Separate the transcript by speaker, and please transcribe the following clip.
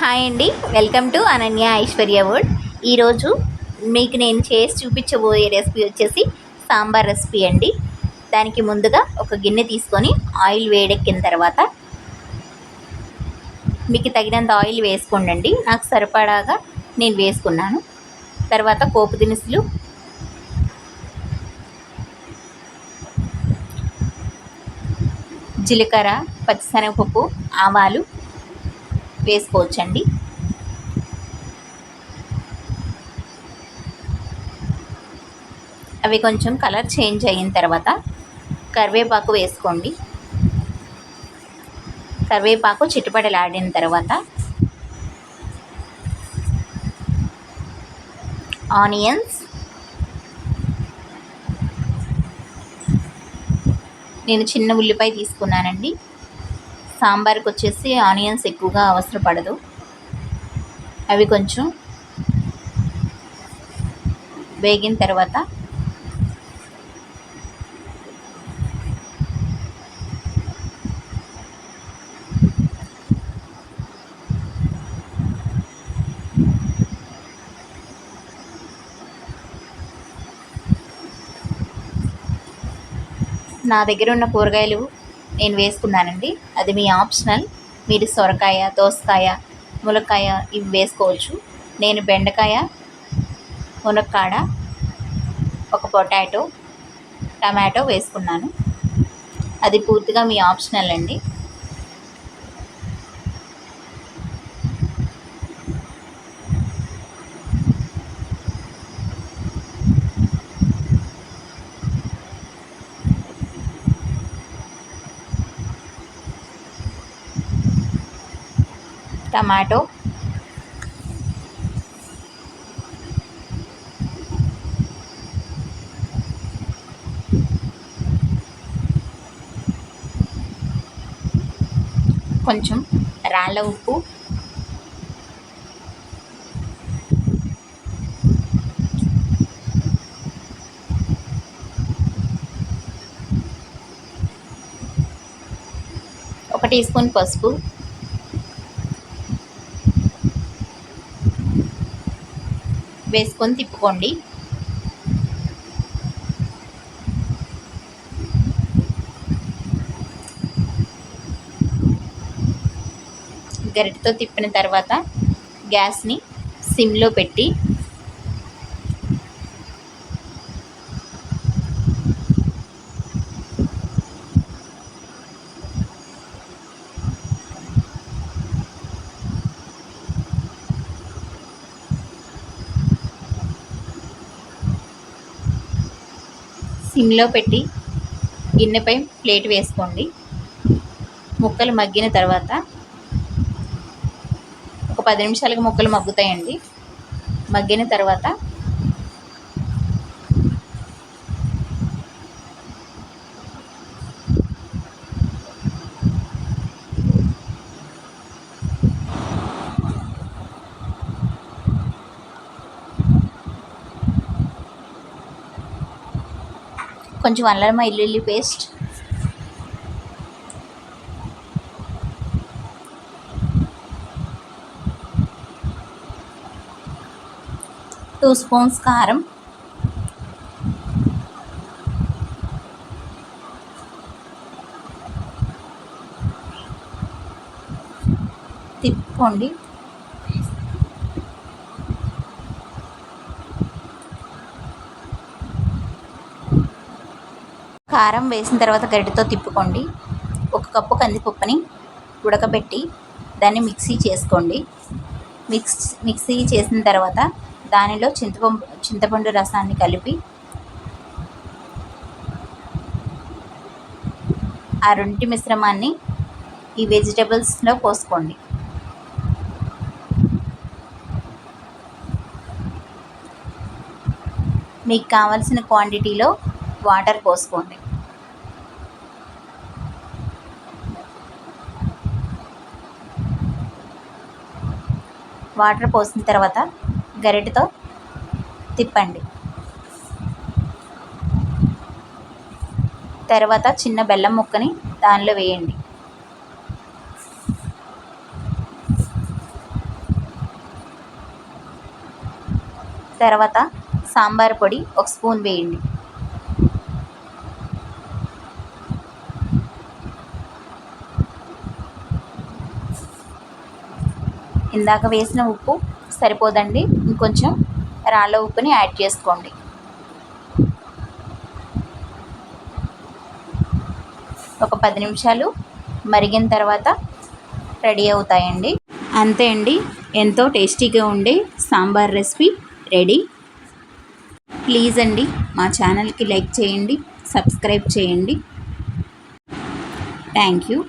Speaker 1: Hi అండి, welcome to Ananya Aishwarya wood. ఈరోజు మీకు నేను చేసి చూపించబోయే రెసిపీ వచ్చేసి సాంబార్ రెసిపీ అండి. దానికి ముందుగా ఒక గిన్నె తీసుకొని ఆయిల్ వేడెక్కిన తర్వాత మీకు తగినంత ఆయిల్ వేసుకోండి. నాకు సరిపడాగా నేను వేసుకున్నాను. తర్వాత పోపు దినుసులు, జీలకర్ర, పచ్చిశనగపప్పు, ఆవాలు వేసుకోవచ్చండి. అవి కొంచెం కలర్ చేంజ్ అయిన తర్వాత కరివేపాకు వేసుకోండి. కరివేపాకు చిటపటలాడిన తర్వాత ఆనియన్స్, నేను చిన్న ఉల్లిపాయ తీసుకున్నానండి. సాంబార్కి వచ్చేసి ఆనియన్స్ ఎక్కువగా అవసరపడదు. అవి కొంచెం వేగిన తర్వాత నా దగ్గర ఉన్న కూరగాయలు నేను వేసుకున్నానండి. అది మీ ఆప్షనల్. మీరు సొరకాయ, దోసకాయ, ములక్కాయ ఇవి వేసుకోవచ్చు. నేను బెండకాయ, మునక్కాడ, ఒక పొటాటో, టమాటో వేసుకున్నాను. అది పూర్తిగా మీ ఆప్షనల్ అండి. టమాటో, కొంచెం రాళ్ళ ఉప్పు, ఒక టీ స్పూన్ పసుపు, వేసుకొని తిప్పుకోండి. గరిటెతో తిప్పిన తర్వాత గ్యాస్ని సిమ్లో పెట్టి గిన్నెపై ప్లేట్ వేసుకోండి. ముక్కలు మగ్గిన తర్వాత ఒక 10 నిమిషాలకు ముక్కలు మగ్గుతాయండి. మగ్గిన తర్వాత కొంచెం అల్లం వెల్లుల్లి పేస్ట్, టూ స్పూన్స్ కారం, తిప్పుకోండి. కారం వేసిన తర్వాత గరిటెతో తిప్పుకోండి. ఒక కప్పు కందిపప్పుని ఉడకబెట్టి దాన్ని మిక్సీ చేసుకోండి. మిక్సీ చేసిన తర్వాత దానిలో చింతపండు రసాన్ని కలిపి ఆ రెండింటి మిశ్రమాన్ని ఈ వెజిటబుల్స్లో పోసుకోండి. మీకు కావాల్సిన క్వాంటిటీలో వాటర్ పోసుకోండి. వాటర్ పోసిన తర్వాత గరిటెతో తిప్పండి. తర్వాత చిన్న బెల్లం ముక్కని దానిలో వేయండి. తర్వాత సాంబార్ పొడి 1 స్పూన్ వేయండి. ఇందాక వేసిన ఉప్పు సరిపోదండి, ఇంకొంచెం రాళ్ళ ఉప్పుని యాడ్ చేసుకోండి. ఒక 10 నిమిషాలు మరిగిన తర్వాత రెడీ అవుతాయండి. అంతే అండి, ఎంతో టేస్టీగా ఉండే సాంబార్ రెసిపీ రెడీ. ప్లీజ్ అండి మా ఛానల్కి లైక్ చేయండి, సబ్స్క్రైబ్ చేయండి. Thank you.